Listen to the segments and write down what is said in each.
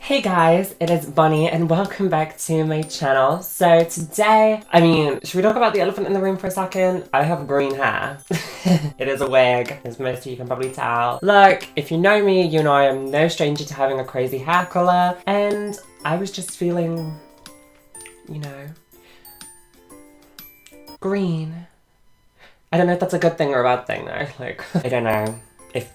Hey guys, it is Bonnie and welcome back to my channel. So today, should we talk about the elephant in the room for a second? I have green hair. It is a wig, as most of you can probably tell. Look, if you know me, you know I am no stranger to having a crazy hair colour, and I was just feeling, you know, green. I don't know if that's a good thing or a bad thing though. I don't know if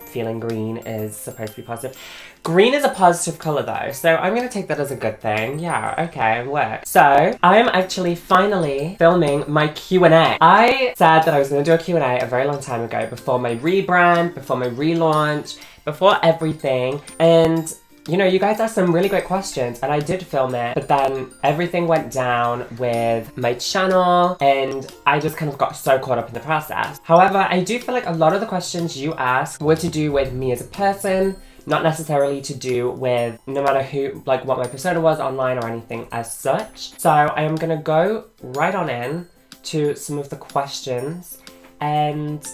feeling green is supposed to be positive. Green is a positive colour though, so I'm gonna take that as a good thing. Yeah, okay, work. So, I'm actually finally filming my Q&A. I said that I was gonna do a Q&A a very long time ago, before my rebrand, before my relaunch, before everything, and you know, you guys asked some really great questions and I did film it, but then everything went down with my channel and I just kind of got so caught up in the process. However, I do feel like a lot of the questions you asked were to do with me as a person, not necessarily to do with no matter who, what my persona was online or anything as such. So I am gonna go right on in to some of the questions and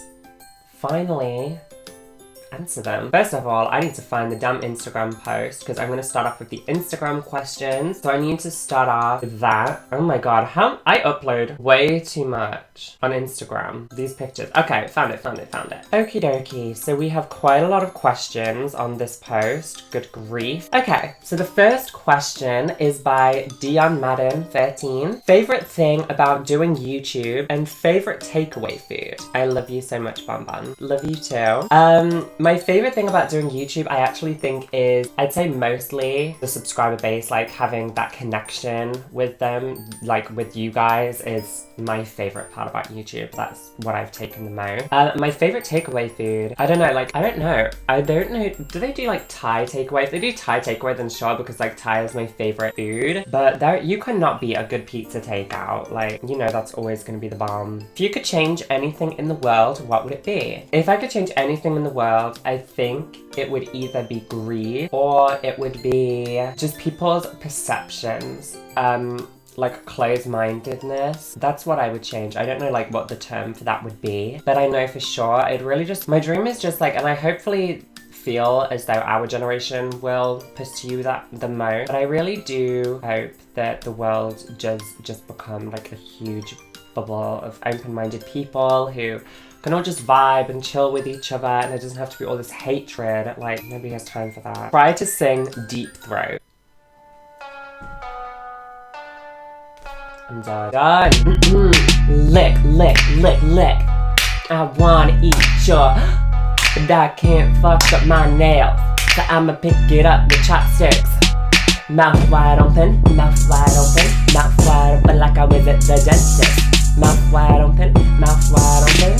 finally answer them. First of all, I need to find the damn Instagram post because I'm going to start off with the Instagram questions. So I need to start off with that. Oh my god, I upload way too much on Instagram. These pictures. Okay, found it. Okie dokie, so we have quite a lot of questions on this post. Good grief. Okay, so the first question is by Dion Madden 13. Favorite thing about doing YouTube and favorite takeaway food? I love you so much, Bon Bon. Love you too. My favorite thing about doing YouTube, I actually think is, I'd say mostly the subscriber base, having that connection with them, with you guys is my favorite part about YouTube. That's what I've taken the most. My favorite takeaway food, I don't know, do they do Thai takeaway? If they do Thai takeaway, then sure, because Thai is my favorite food, but you cannot beat a good pizza takeout. You know, that's always gonna be the bomb. If you could change anything in the world, what would it be? If I could change anything in the world, I think it would either be greed or it would be just people's perceptions. Closed-mindedness. That's what I would change. I don't know what the term for that would be, but I know for sure it really just, my dream is just and I hopefully feel as though our generation will pursue that the most, but I really do hope that the world just become a huge bubble of open-minded people who can all just vibe and chill with each other, and it doesn't have to be all this hatred. Nobody has time for that. Try to sing Deep Throat. I'm done. Lick, lick, lick, lick. I wanna eat your, but I can't fuck up my nails, so I'ma pick it up with chopsticks. Mouth wide open, mouth wide open, mouth wide open like I was at the dentist. Mouth wide open, mouth wide open.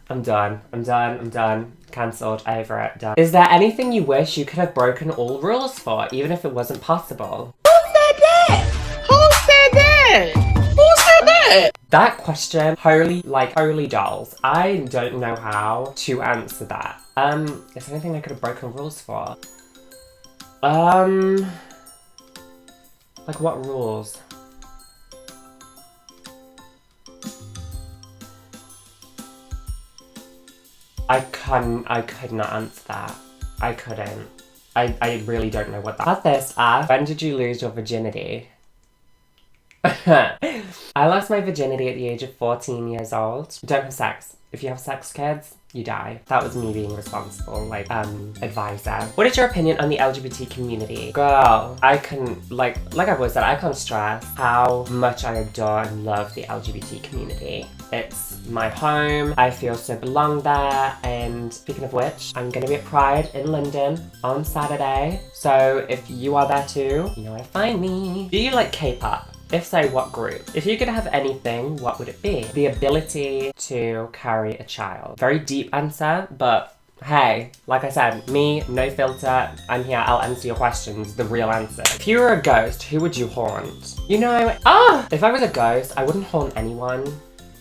I'm done. Cancelled, over it, done. Is there anything you wish you could have broken all rules for, even if it wasn't possible? Who said that? Who said that? Who said that? That question, holy dolls. I don't know how to answer that. Is there anything I could have broken rules for? What rules? I could not answer that. I couldn't. I really don't know what that. At this, when did you lose your virginity? I lost my virginity at the age of 14 years old. Don't have sex. If you have sex, kids, you die. That was me being responsible, advisor. What is your opinion on the LGBT community? Girl, I can, like I've always said, I can't stress how much I adore and love the LGBT community. It's my home, I feel so belong there, and speaking of which, I'm gonna be at Pride in London on Saturday, so if you are there too, you know where to find me. Do you like K-pop? If so, what group? If you could have anything, what would it be? The ability to carry a child. Very deep answer, but hey, like I said, me, no filter, I'm here, I'll answer your questions, the real answer. If you were a ghost, who would you haunt? You know, if I was a ghost, I wouldn't haunt anyone,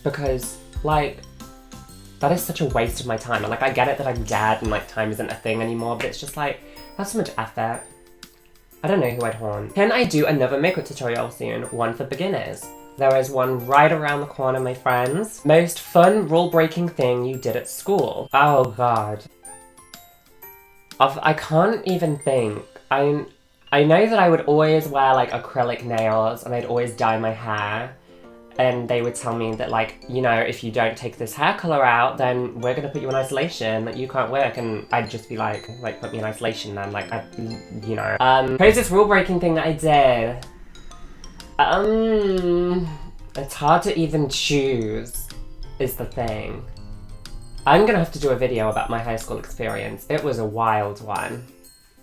because, that is such a waste of my time. And, I get it that I'm dead and, time isn't a thing anymore, but it's just, that's so much effort. I don't know who I'd haunt. Can I do another makeup tutorial soon? One for beginners. There is one right around the corner, my friends. Most fun rule-breaking thing you did at school. Oh god. I can't even think. I know that I would always wear like acrylic nails and I'd always dye my hair. And they would tell me that, like, you know, if you don't take this hair color out, then we're gonna put you in isolation, like, you can't work. And I'd just be like, put me in isolation then, like, you know. Craziest rule breaking thing that I did. It's hard to even choose, is the thing. I'm gonna have to do a video about my high school experience. It was a wild one.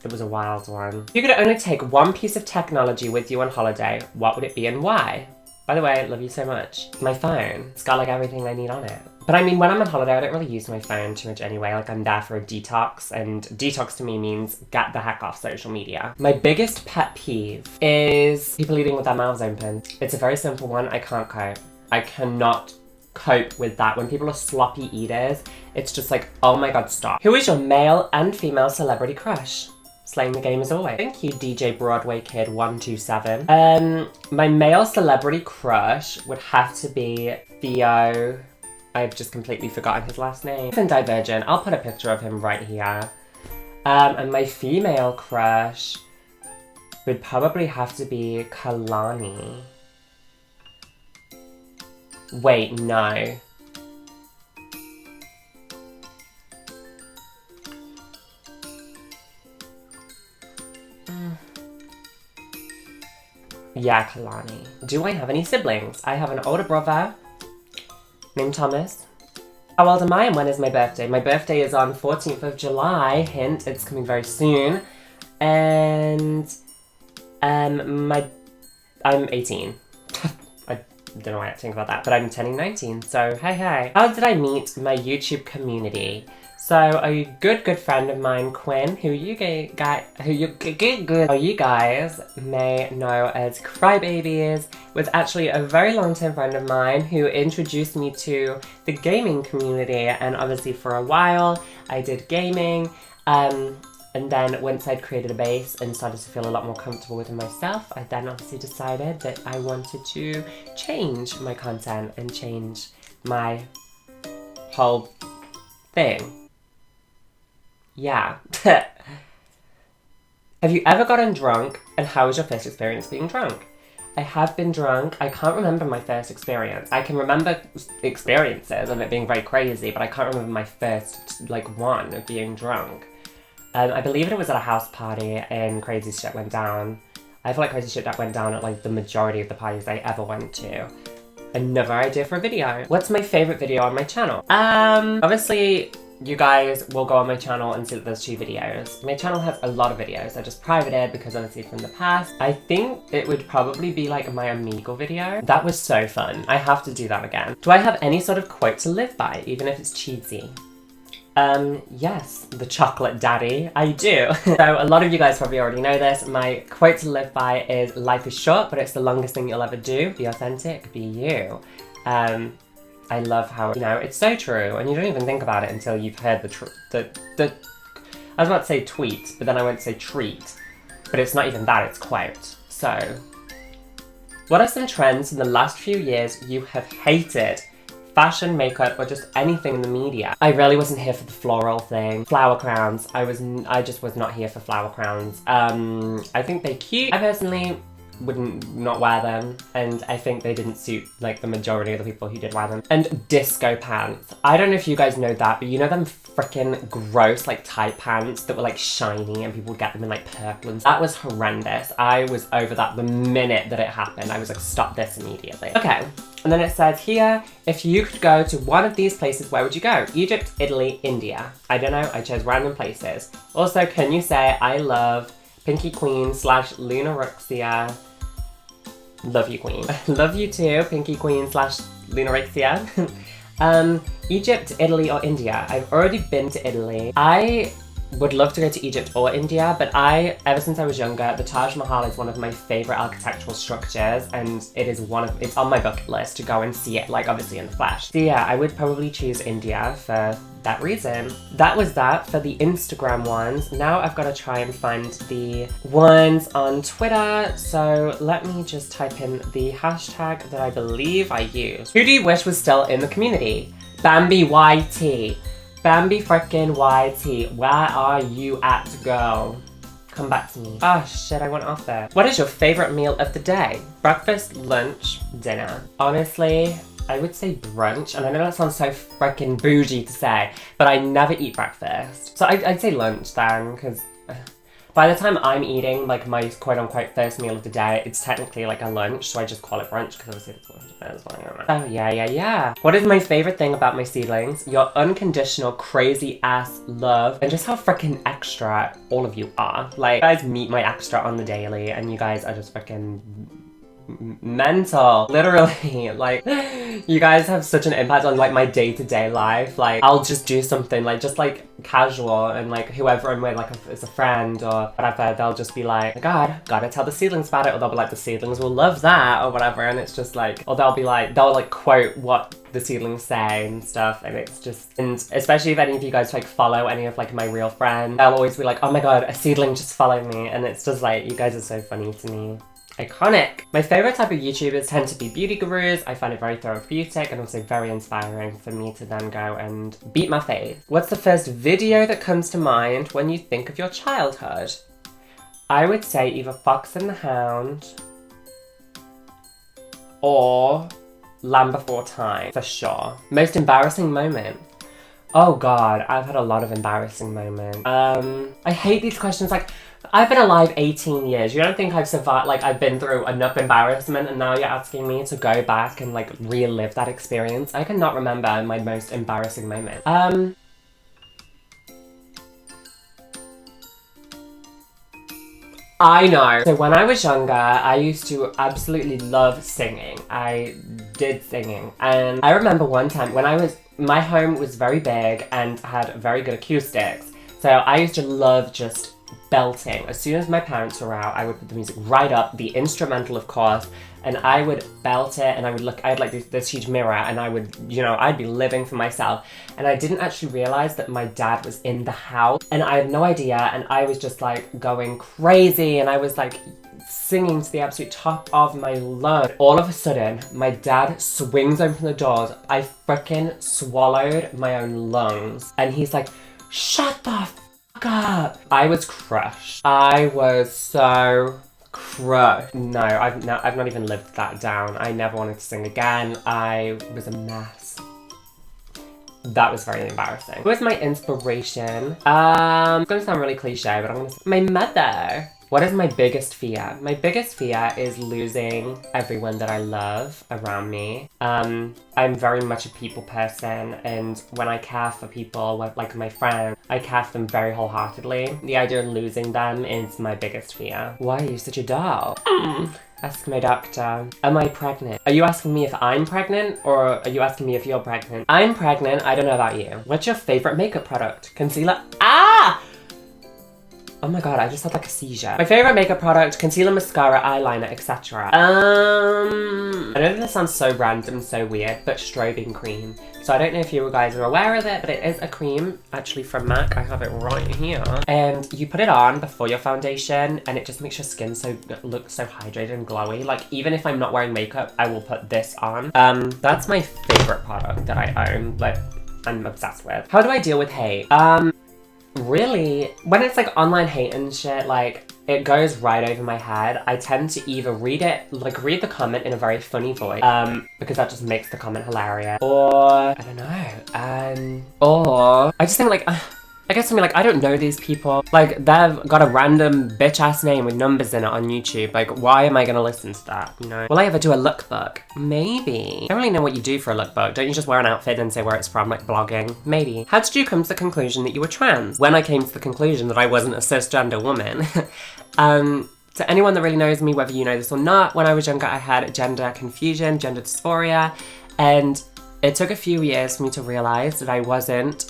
It was a wild one. If you could only take one piece of technology with you on holiday, what would it be and why? By the way, I love you so much. My phone. It's got like everything I need on it. But I mean, when I'm on holiday, I don't really use my phone too much anyway. Like, I'm there for a detox, and detox to me means get the heck off social media. My biggest pet peeve is people eating with their mouths open. It's a very simple one. I can't cope. I cannot cope with that. When people are sloppy eaters, it's just like, oh my god, stop. Who is your male and female celebrity crush? Slaying the game as always. Thank you, DJ Broadway Kid 127. My male celebrity crush would have to be Theo. I've just completely forgotten his last name. Even Divergent. I'll put a picture of him right here. And my female crush would probably have to be Kalani. Wait, no. Yeah, Kalani. Do I have any siblings? I have an older brother named Thomas. How old am I and when is my birthday? My birthday is on 14th of July. Hint, it's coming very soon. And I'm 18. I don't know why I have to think about that, but I'm turning 19, so hey. How did I meet my YouTube community? So a good friend of mine, Quinn, who you guys may know as Crybabies, was actually a very long-term friend of mine who introduced me to the gaming community. And obviously for a while I did gaming, and then once I'd created a base and started to feel a lot more comfortable with myself, I then obviously decided that I wanted to change my content and change my whole thing. Yeah. Have you ever gotten drunk, and how was your first experience being drunk? I have been drunk. I can't remember my first experience. I can remember experiences of it being very crazy, but I can't remember my first, one of being drunk. I believe it was at a house party and crazy shit went down. I feel like crazy shit that went down at, the majority of the parties I ever went to. Another idea for a video. What's my favorite video on my channel? Obviously, you guys will go on my channel and see that there's 2 videos. My channel has a lot of videos. I just privated because obviously from the past. I think it would probably be my Omegle video. That was so fun. I have to do that again. Do I have any sort of quote to live by, even if it's cheesy? Yes, the chocolate daddy. I do. So a lot of you guys probably already know this. My quote to live by is, life is short, but it's the longest thing you'll ever do. Be authentic, be you. I love how, it's so true, and you don't even think about it until you've heard the I was about to say tweet, but then I went to say treat. But it's not even that, it's quote. So, what are some trends in the last few years you have hated? Fashion, makeup, or just anything in the media? I really wasn't here for the floral thing. Flower crowns, I just was not here for flower crowns. I think they're cute. I personally wouldn't not wear them, and I think they didn't suit the majority of the people who did wear them. And disco pants. I don't know if you guys know that, but you know them freaking gross tight pants that were shiny and people would get them in purple, and that was horrendous. I was over that the minute that it happened. I was like, stop this immediately. Okay, and then it says here, if you could go to one of these places, where would you go? Egypt, Italy, India. I don't know, I chose random places. Also, can you say I love Pinky Queen / Lunarexia? Love you, Queen. Love you too, Pinky Queen / Lunarexia. Egypt, Italy, or India? I've already been to Italy. I would love to go to Egypt or India, but ever since I was younger, the Taj Mahal is one of my favorite architectural structures, and it's on my bucket list to go and see it, obviously in the flesh. So yeah, I would probably choose India for that reason. That was that for the Instagram ones. Now I've got to try and find the ones on Twitter, so let me just type in the hashtag that I believe I used. Who do you wish was still in the community? Bambi YT. Bambi frickin' YT, where are you at, girl? Come back to me. Oh shit, I went off there. What is your favorite meal of the day? Breakfast, lunch, dinner? Honestly, I would say brunch, and I know that sounds so freaking bougie to say, but I never eat breakfast. So I'd say lunch then, because by the time I'm eating like my quote-unquote first meal of the day, it's technically like a lunch, so I just call it brunch because obviously it's lunch. Oh yeah. What is my favorite thing about my seedlings? Your unconditional crazy ass love and just how freaking extra all of you are. Like, you guys meet my extra on the daily and you guys are just freaking mental. Literally, like, you guys have such an impact on like my day-to-day life. Like, I'll just do something like just like casual, and like whoever I'm with, like if it's a friend or whatever, they'll just be like, God, gotta tell the seedlings about it, or they'll be like, the seedlings will love that, or whatever. And it's just like, or they'll be like, they'll like quote what the seedlings say and stuff, and it's just, and especially if any of you guys like follow any of like my real friends, they'll always be like, oh my god, a seedling just followed me, and it's just like, you guys are so funny to me. Iconic. My favorite type of YouTubers tend to be beauty gurus. I find it very therapeutic and also very inspiring for me to then go and beat my face. What's the first video that comes to mind when you think of your childhood? I would say either Fox and the Hound or Land Before Time, for sure. Most embarrassing moment? Oh god, I've had a lot of embarrassing moments. I hate these questions. Like, I've been alive 18 years. You don't think I've survived, like, I've been through enough embarrassment, and now you're asking me to go back and, like, relive that experience? I cannot remember my most embarrassing moment. I know. So when I was younger, I used to absolutely love singing. I did singing. And I remember one time when my home was very big and had very good acoustics. So I used to love just belting. As soon as my parents were out, I would put the music right up, the instrumental of course, and I would belt it, and I had like this huge mirror, and I would, you know, I'd be living for myself. And I didn't actually realize that my dad was in the house, and I had no idea, and I was just like going crazy, and I was like singing to the absolute top of my lungs. All of a sudden, my dad swings open the doors. I freaking swallowed my own lungs, and he's like, shut the fuck up. I was crushed. I was so crushed. No, I've not even lived that down. I never wanted to sing again. I was a mess. That was very embarrassing. Who was my inspiration? It's gonna sound really cliche, but I'm gonna say my mother. What is my biggest fear? My biggest fear is losing everyone that I love around me. I'm very much a people person, and when I care for people, like my friends, I care for them very wholeheartedly. The idea of losing them is my biggest fear. Why are you such a doll? Ask my doctor. Am I pregnant? Are you asking me if I'm pregnant, or are you asking me if you're pregnant? I'm pregnant, I don't know about you. What's your favorite makeup product? Concealer? Ah! Oh my god, I just had like a seizure. My favorite makeup product, concealer, mascara, eyeliner, etc. I know this sounds so random and so weird, but strobing cream. So I don't know if you guys are aware of it, but it is a cream, actually from MAC. I have it right here. And you put it on before your foundation, and it just makes your skin look so hydrated and glowy. Like, even if I'm not wearing makeup, I will put this on. That's my favorite product that I own, like, I'm obsessed with. How do I deal with hate? Really, when it's like online hate and shit, like, it goes right over my head. I tend to either read the comment in a very funny voice, because that just makes the comment hilarious, or I don't know, or I just think like, I guess something like, I don't know these people. Like, they've got a random bitch-ass name with numbers in it on YouTube. Like, why am I gonna listen to that, you know? Will I ever do a lookbook? Maybe. I don't really know what you do for a lookbook. Don't you just wear an outfit and say where it's from, like blogging? Maybe. How did you come to the conclusion that you were trans? When I came to the conclusion that I wasn't a cisgender woman. To anyone that really knows me, whether you know this or not, when I was younger I had gender confusion, gender dysphoria, and it took a few years for me to realise that I wasn't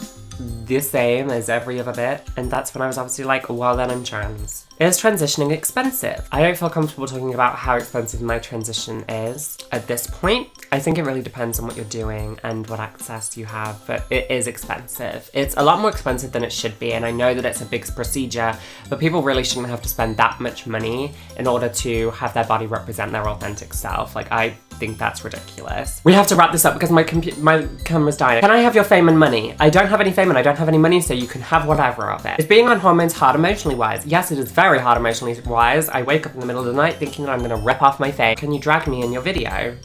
the same as every other bit, and that's when I was obviously like, well then I'm trans. Is transitioning expensive? I don't feel comfortable talking about how expensive my transition is at this point. I think it really depends on what you're doing and what access you have, but it is expensive. It's a lot more expensive than it should be, and I know that it's a big procedure, but people really shouldn't have to spend that much money in order to have their body represent their authentic self. Like, I think that's ridiculous. We have to wrap this up because my camera's dying. Can I have your fame and money? I don't have any fame and I don't have any money, so you can have whatever of it. Is being on hormones hard emotionally wise? Yes, it is very hard emotionally wise. I wake up in the middle of the night thinking that I'm gonna rip off my face. Can you drag me in your video?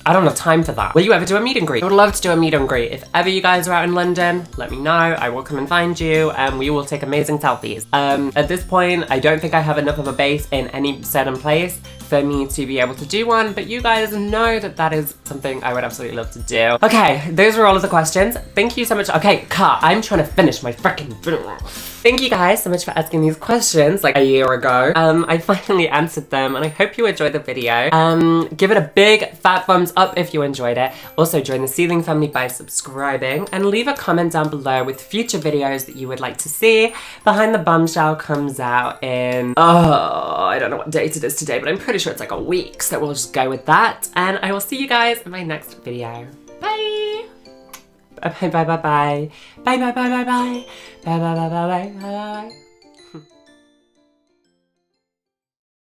I don't have time for that. Will you ever do a meet and greet? I would love to do a meet and greet. If ever you guys are out in London, let me know. I will come and find you and we will take amazing selfies. At this point, I don't think I have enough of a base in any certain place for me to be able to do one, but you guys know that that is something I would absolutely love to do. Okay, those were all of the questions. Thank you so much. Okay, cut. I'm trying to finish my freaking video. Thank you guys so much for asking these questions like a year ago. I finally answered them and I hope you enjoyed the video. Give it a big fat thumbs up if you enjoyed it. Also join the Seething family by subscribing and leave a comment down below with future videos that you would like to see. Behind the Bombshell comes out in, I don't know what date it is today, but I'm pretty sure it's like a week, so we'll just go with that. And I will see you guys in my next video. Bye! Bye bye bye bye bye. Bye bye bye bye bye. Bye bye bye bye bye bye.